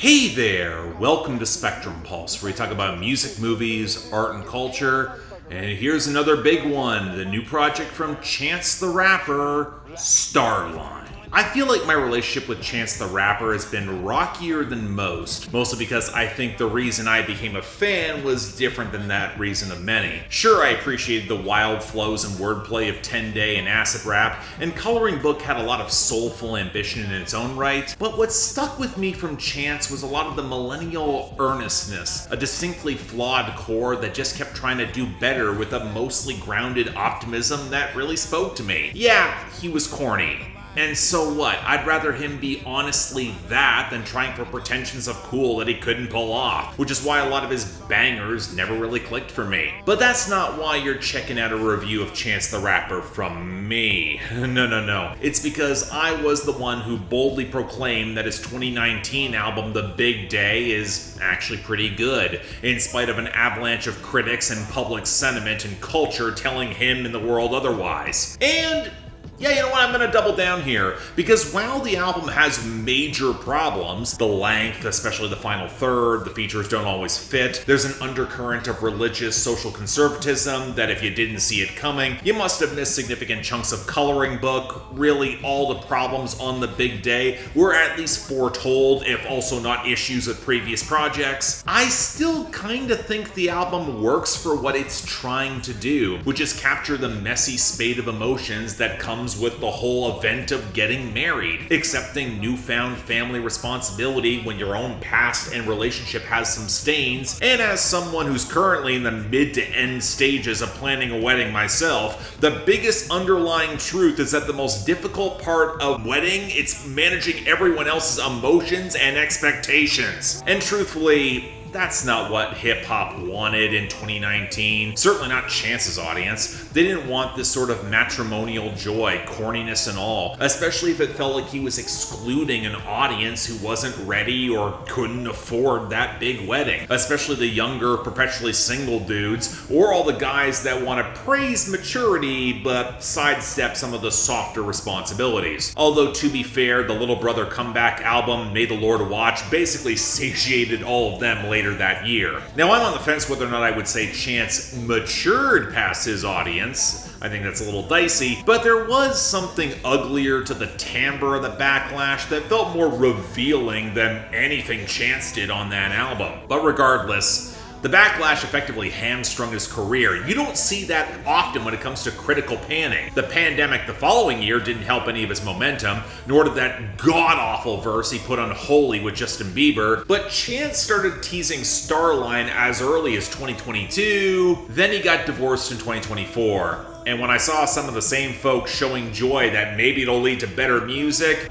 Hey there! Welcome to Spectrum Pulse, where we talk about music, movies, art, and culture. And here's another big one, the new project from Chance the Rapper, Starline. I feel like my relationship with Chance the Rapper has been rockier than most, mostly because I think the reason I became a fan was different than that reason of many. Sure, I appreciated the wild flows and wordplay of 10 Day and acid rap, and Coloring Book had a lot of soulful ambition in its own right, but what stuck with me from Chance was a lot of the millennial earnestness, a distinctly flawed core that just kept trying to do better with a mostly grounded optimism that really spoke to me. Yeah, he was corny. And so what? I'd rather him be honestly that than trying for pretensions of cool that he couldn't pull off, which is why a lot of his bangers never really clicked for me. But that's not why you're checking out a review of Chance the Rapper from me. No. It's because I was the one who boldly proclaimed that his 2019 album, The Big Day, is actually pretty good, in spite of an avalanche of critics and public sentiment and culture telling him and the world otherwise. And yeah, you know what, I'm gonna double down here, because while the album has major problems, the length, especially the final third, the features don't always fit, there's an undercurrent of religious social conservatism that if you didn't see it coming, you must have missed significant chunks of Coloring Book. Really, all the problems on The Big Day were at least foretold, if also not issues with previous projects. I still kinda think the album works for what it's trying to do, which is capture the messy spate of emotions that comes with the whole event of getting married, accepting newfound family responsibility when your own past and relationship has some stains, and as someone who's currently in the mid to end stages of planning a wedding myself, the biggest underlying truth is that the most difficult part of wedding, it's managing everyone else's emotions and expectations. And truthfully, that's not what hip-hop wanted in 2019. Certainly not Chance's audience. They didn't want this sort of matrimonial joy, corniness and all, especially if it felt like he was excluding an audience who wasn't ready or couldn't afford that big wedding, especially the younger, perpetually single dudes, or all the guys that want to praise maturity but sidestep some of the softer responsibilities. Although, to be fair, the Little Brother Comeback album, May the Lord Watch, basically satiated all of them later that year. Now, I'm on the fence whether or not I would say Chance matured past his audience. I think that's a little dicey, but there was something uglier to the timbre of the backlash that felt more revealing than anything Chance did on that album. But regardless, the backlash effectively hamstrung his career. You don't see that often when it comes to critical panning. The pandemic the following year didn't help any of his momentum, nor did that god-awful verse he put on Holy with Justin Bieber, but Chance started teasing Starline as early as 2022, then he got divorced in 2024. And when I saw some of the same folks showing joy that maybe it'll lead to better music,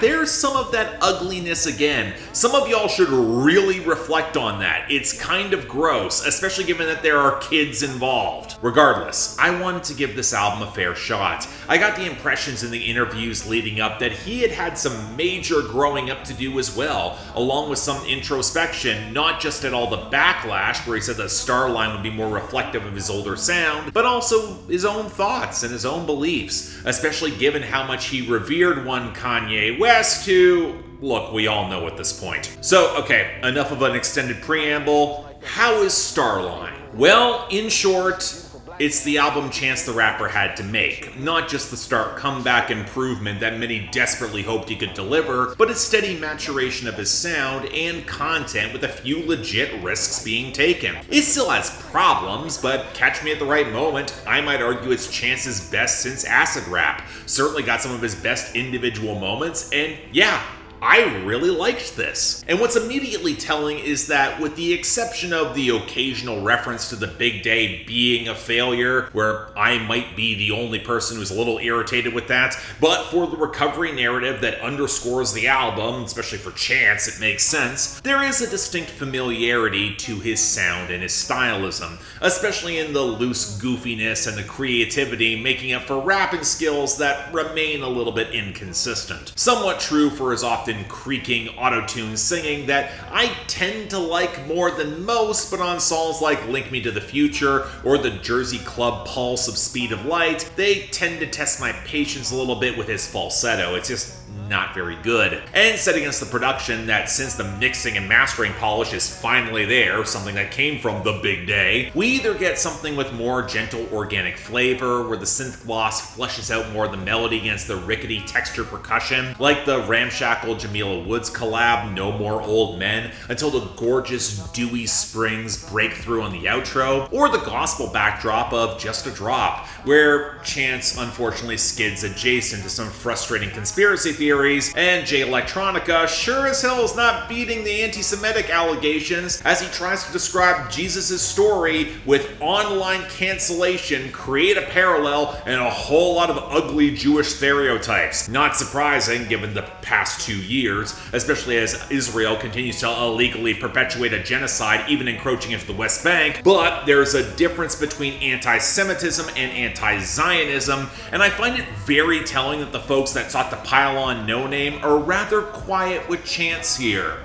there's some of that ugliness again. Some of y'all should really reflect on that. It's kind of gross, especially given that there are kids involved. Regardless, I wanted to give this album a fair shot. I got the impressions in the interviews leading up that he had had some major growing up to do as well, along with some introspection, not just at all the backlash where he said that Starline would be more reflective of his older sound, but also his own thoughts and his own beliefs, especially given how much he revered one Kanye West who, look, we all know at this point. So, okay, enough of an extended preamble. How is Starline? Well, in short, it's the album Chance the Rapper had to make. Not just the stark comeback improvement that many desperately hoped he could deliver, but a steady maturation of his sound and content with a few legit risks being taken. It still has problems, but catch me at the right moment, I might argue it's Chance's best since acid rap. Certainly got some of his best individual moments, and yeah, I really liked this. And what's immediately telling is that with the exception of the occasional reference to The Big Day being a failure, where I might be the only person who's a little irritated with that, but for the recovery narrative that underscores the album, especially for Chance, it makes sense, there is a distinct familiarity to his sound and his stylism, especially in the loose goofiness and the creativity making up for rapping skills that remain a little bit inconsistent. Somewhat true for his often creaking auto-tune singing that I tend to like more than most, but on songs like Link Me to the Future or the Jersey Club Pulse of Speed of Light, they tend to test my patience a little bit with his falsetto. It's just not very good. And set against the production that since the mixing and mastering polish is finally there, something that came from the big day, we either get something with more gentle organic flavor, where the synth gloss fleshes out more of the melody against the rickety texture percussion, like the ramshackle Jamila Woods collab, No More Old Men, until the gorgeous dewy springs break through on the outro, or the gospel backdrop of Just a Drop, where Chance unfortunately skids adjacent to some frustrating conspiracy theories, and Jay Electronica sure as hell is not beating the anti-Semitic allegations as he tries to describe Jesus' story with online cancellation, create a parallel, and a whole lot of ugly Jewish stereotypes. Not surprising given the past 2 years, especially as Israel continues to illegally perpetuate a genocide, even encroaching into the West Bank. But there's a difference between anti-Semitism and anti-Zionism, and I find it very telling that the folks that sought to pile on No Name are rather quiet with Chance here.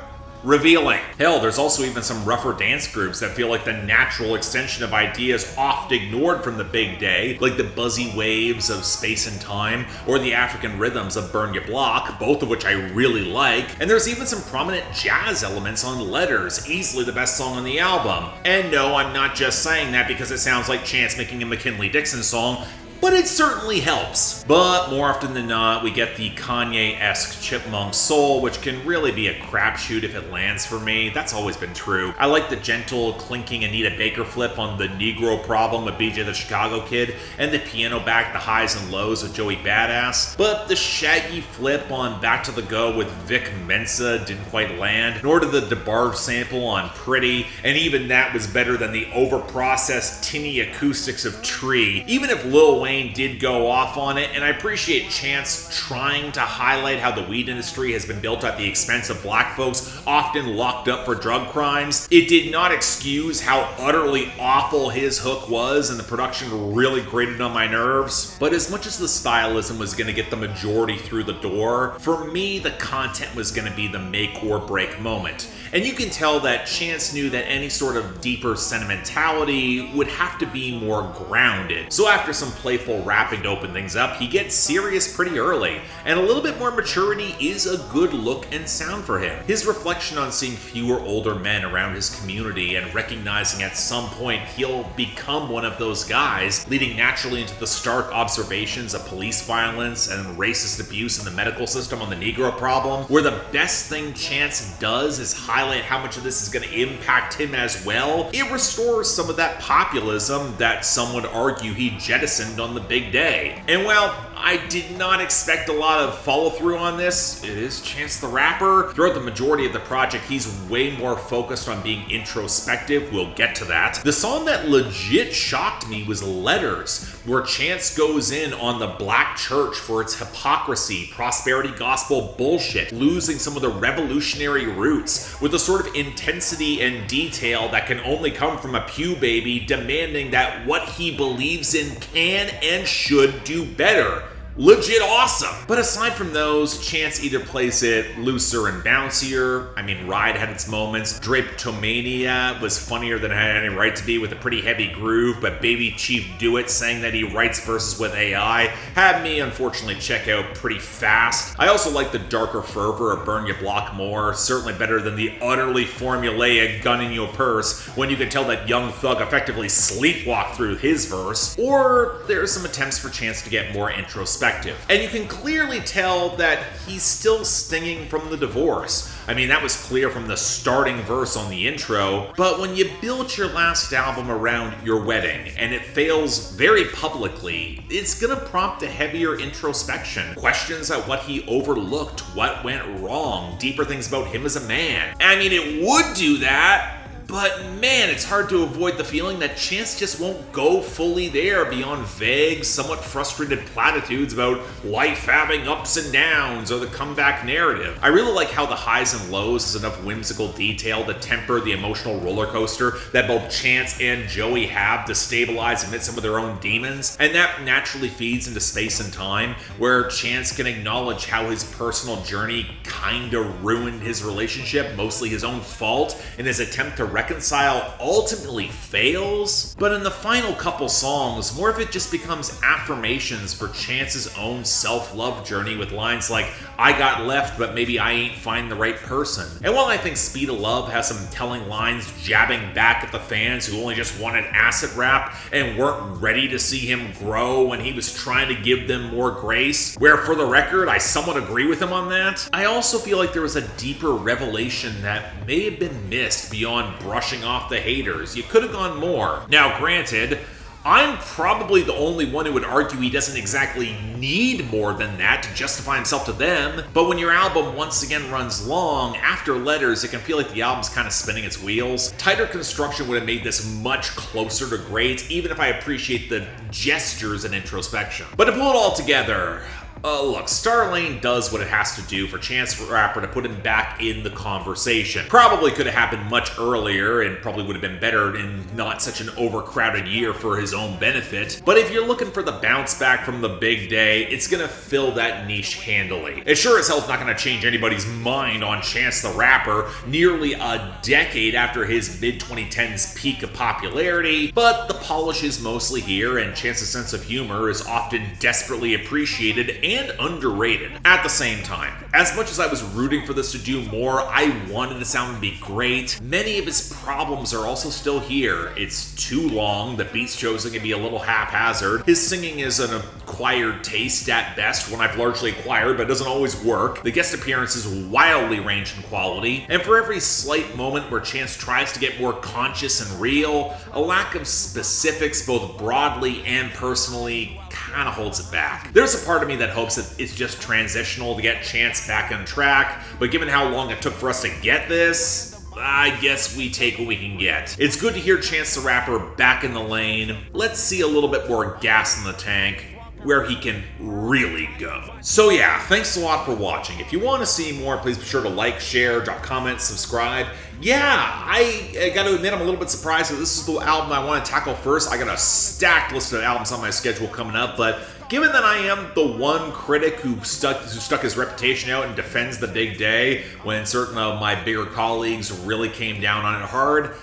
Revealing. Hell, there's also even some rougher dance groups that feel like the natural extension of ideas oft ignored from the big day, like the buzzy waves of Space and Time, or the African rhythms of Burn Your Block, both of which I really like. And there's even some prominent jazz elements on Letters, easily the best song on the album. And no, I'm not just saying that because it sounds like Chance making a McKinley Dixon song, but it certainly helps. But more often than not, we get the Kanye-esque chipmunk soul, which can really be a crapshoot if it lands for me. That's always been true. I like the gentle, clinking Anita Baker flip on the Negro Problem with BJ the Chicago Kid, and the piano back, the highs and lows of Joey Badass. But the shaggy flip on Back to the Go with Vic Mensa didn't quite land, nor did the DeBarge sample on Pretty, and even that was better than the overprocessed tinny acoustics of Tree, even if Lil Wayne did go off on it. And I appreciate Chance trying to highlight how the weed industry has been built at the expense of black folks, often locked up for drug crimes. It did not excuse how utterly awful his hook was, and the production really grated on my nerves. But as much as the stylism was going to get the majority through the door, for me the content was going to be the make or break moment. And you can tell that Chance knew that any sort of deeper sentimentality would have to be more grounded. So after some playful rapping to open things up, he gets serious pretty early, and a little bit more maturity is a good look and sound for him. His reflection on seeing fewer older men around his community and recognizing at some point he'll become one of those guys, leading naturally into the stark observations of police violence and racist abuse in the medical system on the Negro Problem, where the best thing Chance does is highlight how much of this is going to impact him as well. It restores some of that populism that some would argue he jettisoned on the big day. And while I did not expect a lot of follow through on this, it is Chance the Rapper. Throughout the majority of the project, he's way more focused on being introspective. We'll get to that. The song that legit shocked me was Letters, where Chance goes in on the black church for its hypocrisy, prosperity gospel bullshit, losing some of the revolutionary roots, with a sort of intensity and detail that can only come from a pew baby demanding that what he believes in can and should do better. Legit awesome. But aside from those, Chance either plays it looser and bouncier. I mean, Ride had its moments. Drapetomania was funnier than it had any right to be, with a pretty heavy groove, but Baby Chief Do It saying that he writes verses with AI had me unfortunately check out pretty fast. I also like the darker fervor of Burn Your Block more, certainly better than the utterly formulaic gun in your purse, when you can tell that Young Thug effectively sleepwalked through his verse. Or there's some attempts for Chance to get more introspective. And you can clearly tell that he's still stinging from the divorce. I mean, that was clear from the starting verse on the intro, but when you built your last album around your wedding and it fails very publicly, it's gonna prompt a heavier introspection. Questions at what he overlooked, what went wrong, deeper things about him as a man. I mean, it would do that, but man, it's hard to avoid the feeling that Chance just won't go fully there beyond vague, somewhat frustrated platitudes about life having ups and downs or the comeback narrative. I really like how the highs and lows is enough whimsical detail to temper the emotional roller coaster that both Chance and Joey have to stabilize amid some of their own demons, and that naturally feeds into Space and Time, where Chance can acknowledge how his personal journey kinda ruined his relationship, mostly his own fault, in his attempt to reconcile ultimately fails, but in the final couple songs, more of it just becomes affirmations for Chance's own self-love journey with lines like, I got left, but maybe I ain't find the right person. And while I think Speed of Love has some telling lines jabbing back at the fans who only just wanted acid rap and weren't ready to see him grow when he was trying to give them more grace, where for the record, I somewhat agree with him on that, I also feel like there was a deeper revelation that may have been missed beyond brushing off the haters. You could have gone more. Now, granted, I'm probably the only one who would argue he doesn't exactly need more than that to justify himself to them, but when your album once again runs long, after Letters, it can feel like the album's kind of spinning its wheels. Tighter construction would have made this much closer to great, even if I appreciate the gestures and introspection. But to pull it all together, look, Starline does what it has to do for Chance the Rapper to put him back in the conversation. Probably could have happened much earlier and probably would have been better in not such an overcrowded year for his own benefit. But if you're looking for the bounce back from the big day, it's gonna fill that niche handily. It sure as hell's not gonna change anybody's mind on Chance the Rapper nearly a decade after his mid-2010s peak of popularity, but the polish is mostly here and Chance's sense of humor is often desperately appreciated and underrated at the same time. As much as I was rooting for this to do more, I wanted this album to be great. Many of his problems are also still here. It's too long, the beats chosen can be a little haphazard, his singing is an acquired taste at best, one I've largely acquired but doesn't always work, the guest appearances wildly range in quality, and for every slight moment where Chance tries to get more conscious and real, a lack of specifics both broadly and personally kind of holds it back. There's a part of me that hopes that it's just transitional to get Chance back on track, but given how long it took for us to get this, I guess we take what we can get. It's good to hear Chance the Rapper back in the lane. Let's see a little bit more gas in the tank, where he can really go. So yeah, thanks a lot for watching. If you want to see more, please be sure to like, share, drop comments, subscribe. Yeah, I gotta admit I'm a little bit surprised that this is the album I want to tackle first. I got a stacked list of albums on my schedule coming up, but given that I am the one critic who stuck his reputation out and defends the big day when certain of my bigger colleagues really came down on it hard,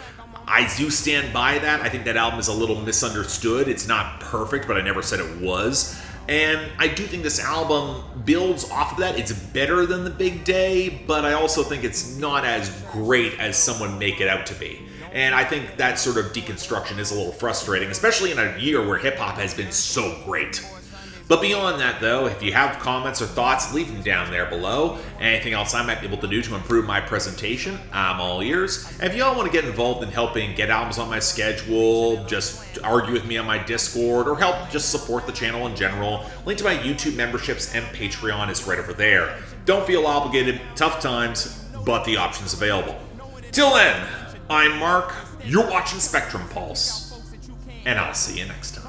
I do stand by that. I think that album is a little misunderstood. It's not perfect, but I never said it was. And I do think this album builds off of that. It's better than The Big Day, but I also think it's not as great as someone make it out to be. And I think that sort of deconstruction is a little frustrating, especially in a year where hip-hop has been so great. But beyond that, though, if you have comments or thoughts, leave them down there below. Anything else I might be able to do to improve my presentation, I'm all ears. And if y'all want to get involved in helping get albums on my schedule, just argue with me on my Discord, or help just support the channel in general, link to my YouTube memberships and Patreon is right over there. Don't feel obligated, tough times, but the option's available. Till then, I'm Mark, you're watching Spectrum Pulse, and I'll see you next time.